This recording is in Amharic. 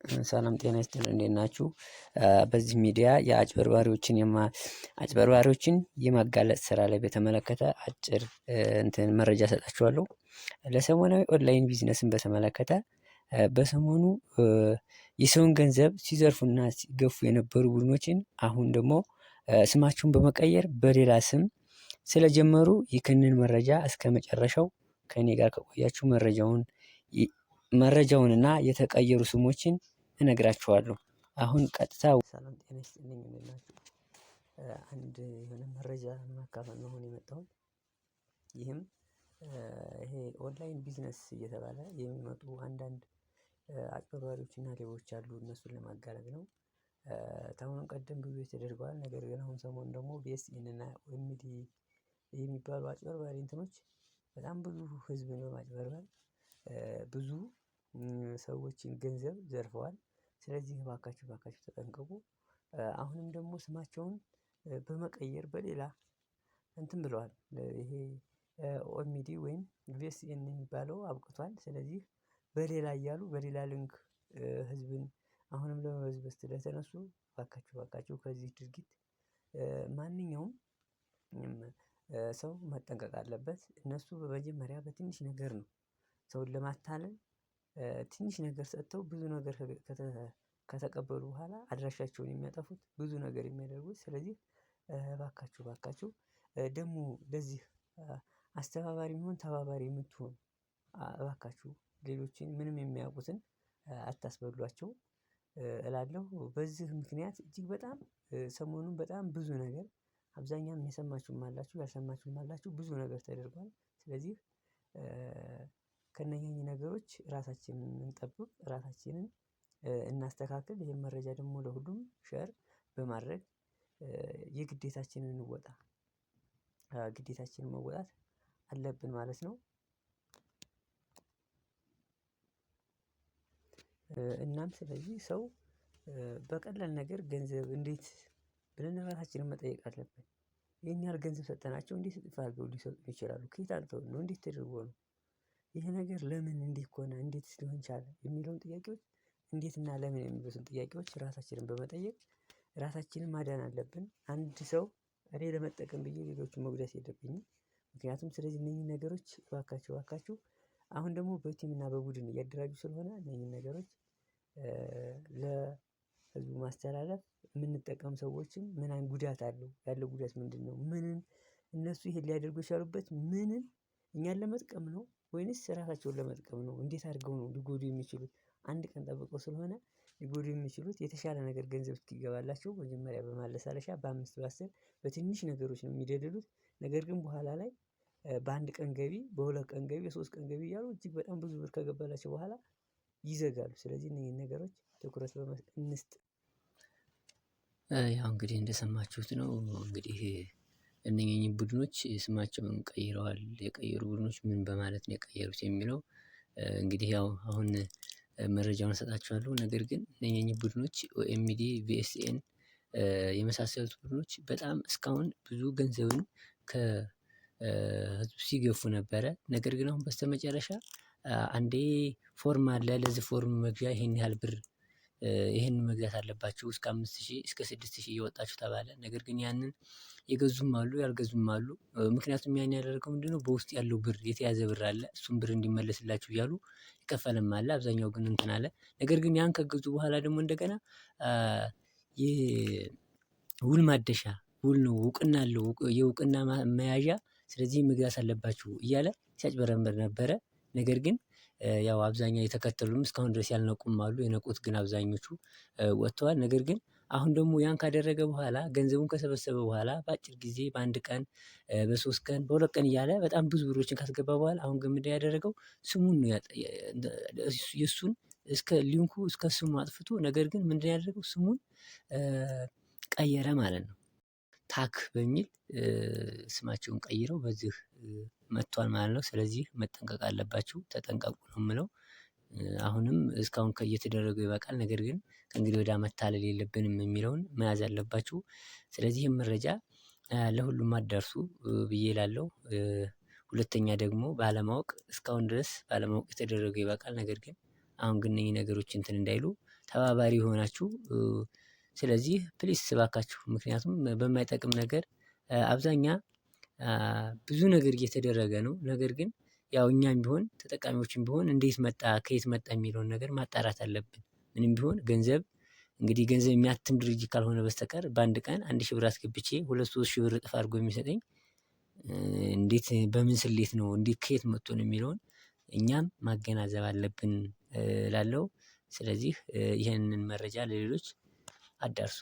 ሰላም ጤና ይስጥልኝ እንዴት ናችሁ? በዚህ ሚዲያ አጭበርባሪዎችን የማጋለጥ ስራ ላይ በተመለከተ አጭር መረጃ እሰጣችኋለሁ። ለሰሞናዊ ኦንላይን ቢዝነስን በተመለከተ በሰሞኑ የሰውን ገንዘብ ሲዘርፉና ሲገፉ የነበሩ ቡድኖችን አሁን ደግሞ ስማቸውን በመቀየር በሌላ ስም ስለጀመሩ ይህንን መረጃ እስከመጨረሻው ከእኔ ጋር ከቆያችሁ መረጃውንና የተቀየሩ ስሞችን እነግራችኋለሁ። አሁን ቀጥታ ሰላም ጤና ይስጥልኝ እንዴት ናችሁ? አንድ የሆነ መረጃ ማካፈል ነው አሁን የመጣሁት። ይህም ይሄ ኦንላይን ቢዝነስ እየተባለ የሚመጡ አንዳንድ አጭበርባሪዎችና ሌቦች አሉ። እነሱን ለማጋለጥ ነው። ከአሁን ቀደም ብዙ ተደርገዋል። ነገር ግን አሁን ሰሞኑን ደግሞ ቢኤስኢን እና ኦኤምዲ የሚባሉ አጭበርባሪ እንትኖች በጣም ብዙ ህዝብን በማጭበርበር ብዙ ሰዎችን ገንዘብ ዘርፈዋል። ስለዚህ እባካችሁ ተጠንቀቁ። አሁንም ደግሞ ስማቸውን በመቀየር በሌላ እንትን ብለዋል። ይሄ ኦኤምዲ ወይም ቢኤስኢን የሚባለው አብቅቷል። ስለዚህ በሌላ እያሉ በሌላ ሊንክ ህዝብን አሁንም ለመበዝበዝ ስለተነሱ እባካችሁ ከዚህ ድርጊት ማንኛውም ሰው መጠንቀቅ አለበት። እነሱ በመጀመሪያ በትንሽ ነገር ነው ሰውን ለማታለል ትንሽ ነገር ሰጥተው ብዙ ነገር ከተቀበሉ በኋላ አድራሻቸውን የሚያጠፉት ብዙ ነገር የሚያደርጉት። ስለዚህ እባካችሁ ደግሞ ለዚህ አስተባባሪ ይሁን ተባባሪ የምትሆኑ እባካችሁ ሌሎችን ምንም የማያውቁትን አታስበሏቸው እላለሁ። በዚህ ምክንያት እጅግ በጣም ሰሞኑን በጣም ብዙ ነገር አብዛኛም የሰማችሁም አላችሁ ያልሰማችሁም አላችሁ ብዙ ነገር ተደርጓል። ስለዚህ ከእነኚህ ነገሮች ራሳችንን እንጠብቅ፣ ራሳችንን እናስተካክል። ይሄን መረጃ ደግሞ ለሁሉም ሼር በማድረግ የግዴታችንን እንወጣ። ግዴታችንን መወጣት አለብን ማለት ነው። እናም ስለዚህ ሰው በቀላል ነገር ገንዘብ እንዴት ብለን ራሳችንን መጠየቅ አለብን። ይሄን ያህል ገንዘብ ሰጠናቸው እንዴት እጥፍ አድርገው ሊሰጡን ይችላሉ? ከየት አምጥተው ነው? እንዴት ተደርጎ ነው? ይሄ ነገር ለምን እንዲህ ሆነ? እንዴትስ ሊሆን ቻለ? የሚለውን ጥያቄዎች እንዴት እና ለምን የሚሉትን ጥያቄዎች ራሳችንን በመጠየቅ ራሳችንን ማዳን አለብን። አንድ ሰው እኔ ለመጠቀም ብዬ ሌሎችን መጉዳት የለብኝም። ምክንያቱም ስለዚህ እነኚህን ነገሮች እባካችሁ አሁን ደግሞ በቲም እና በቡድን እያደራጁ ስለሆነ እነኚህን ነገሮች ለህዝቡ ማስተላለፍ የምንጠቀም ሰዎችን ምን አይነት ጉዳት አለው? ያለው ጉዳት ምንድነው? እነሱ ይሄን ሊያደርጉ የቻሉበት ምንን እኛን ለመጥቀም ነው ወይንስ ራሳቸውን ለመጥቀም ነው? እንዴት አድርገው ነው ሊጎዱ የሚችሉት? አንድ ቀን ጠብቀው ስለሆነ ሊጎዱ የሚችሉት የተሻለ ነገር ገንዘብ እስኪገባላቸው መጀመሪያ በማለሳለሻ በ5 በ10 በትንሽ ነገሮች ነው የሚደልሉት። ነገር ግን በኋላ ላይ በአንድ ቀን ገቢ በ2 ቀን ገቢ በ3 ቀን ገቢ እያሉ እጅግ በጣም ብዙ ብር ከገባላቸው በኋላ ይዘጋሉ። ስለዚህ እነዚህን ነገሮች ትኩረት እንስጥ። ያው እንግዲህ እንደሰማችሁት ነው። እንግዲህ እነኚህ ቡድኖች ስማቸውን ቀይረዋል። የቀየሩ ቡድኖች ምን በማለት ነው የቀየሩት የሚለው እንግዲህ ያው አሁን መረጃውን እሰጣችኋለሁ። ነገር ግን እነኚህ ቡድኖች ኦኤምዲ፣ ቢኤስኤን የመሳሰሉት ቡድኖች በጣም እስካሁን ብዙ ገንዘብን ከህዝብ ሲገፉ ነበረ። ነገር ግን አሁን በስተመጨረሻ አንዴ ፎርም አለ፣ ለዚህ ፎርም መግዣ ይሄን ያህል ብር ይሄን መግዛት አለባችሁ እስከ 5000 እስከ 6000 እየወጣችሁ ተባለ። ነገር ግን ያንን የገዙም አሉ ያልገዙም አሉ። ምክንያቱም ያን ያደረገው ምንድነው? በውስጥ ያለው ብር የተያዘ ብር አለ። እሱን ብር እንዲመለስላችሁ እያሉ የከፈለም አለ። አብዛኛው ግን እንትን አለ። ነገር ግን ያን ከገዙ በኋላ ደግሞ እንደገና የውል ማደሻ ውል ነው እውቅና አለው የእውቅና መያዣ ስለዚህ መግዛት አለባችሁ እያለ ሲያጭበረብር ነበረ። ነገር ግን ያው አብዛኛው የተከተሉም እስካሁን ድረስ ያልነቁም አሉ። የነቁት ግን አብዛኞቹ ወጥተዋል። ነገር ግን አሁን ደግሞ ያን ካደረገ በኋላ ገንዘቡን ከሰበሰበ በኋላ በአጭር ጊዜ በአንድ ቀን በ3 ቀን በ2 ቀን እያለ በጣም ብዙ ብሮችን ካስገባ በኋላ አሁን ግን ምንድነው ያደረገው? ስሙን ነው የእሱን እስከ ሊንኩ እስከ ስሙ አጥፍቶ ነገር ግን ምንድነው ያደረገው? ስሙን ቀየረ ማለት ነው። ታክ በሚል ስማቸውን ቀይረው በዚህ መጥቷል ማለት ነው። ስለዚህ መጠንቀቅ አለባችሁ። ተጠንቀቁ ነው የምለው። አሁንም እስካሁን እየተደረገው ይበቃል። ነገር ግን ከእንግዲህ ወዲያ መታለል የለብንም የሚለውን መያዝ አለባችሁ። ስለዚህ ይህን መረጃ ለሁሉም አዳርሱ ብዬ እላለሁ። ሁለተኛ ደግሞ ባለማወቅ እስካሁን ድረስ ባለማወቅ የተደረገው ይበቃል። ነገር ግን አሁን ግን እነዚህ ነገሮች እንትን እንዳይሉ ተባባሪ የሆናችሁ ስለዚህ ፕሊስ እባካችሁ ምክንያቱም በማይጠቅም ነገር አብዛኛ ብዙ ነገር እየተደረገ ነው። ነገር ግን ያው እኛም ቢሆን ተጠቃሚዎችም ቢሆን እንዴት መጣ ከየት መጣ የሚለውን ነገር ማጣራት አለብን። ምንም ቢሆን ገንዘብ እንግዲህ ገንዘብ የሚያትም ድርጅት ካልሆነ በስተቀር በአንድ ቀን 1000 ብር አስገብቼ 2-3 ሺህ ብር እጥፍ አድርጎ የሚሰጠኝ እንዴት በምን ስሌት ነው እንዴት ከየት መጥቶ ነው የሚለውን እኛም ማገናዘብ አለብን እላለሁ። ስለዚህ ይህንን መረጃ ለሌሎች አዳርሱ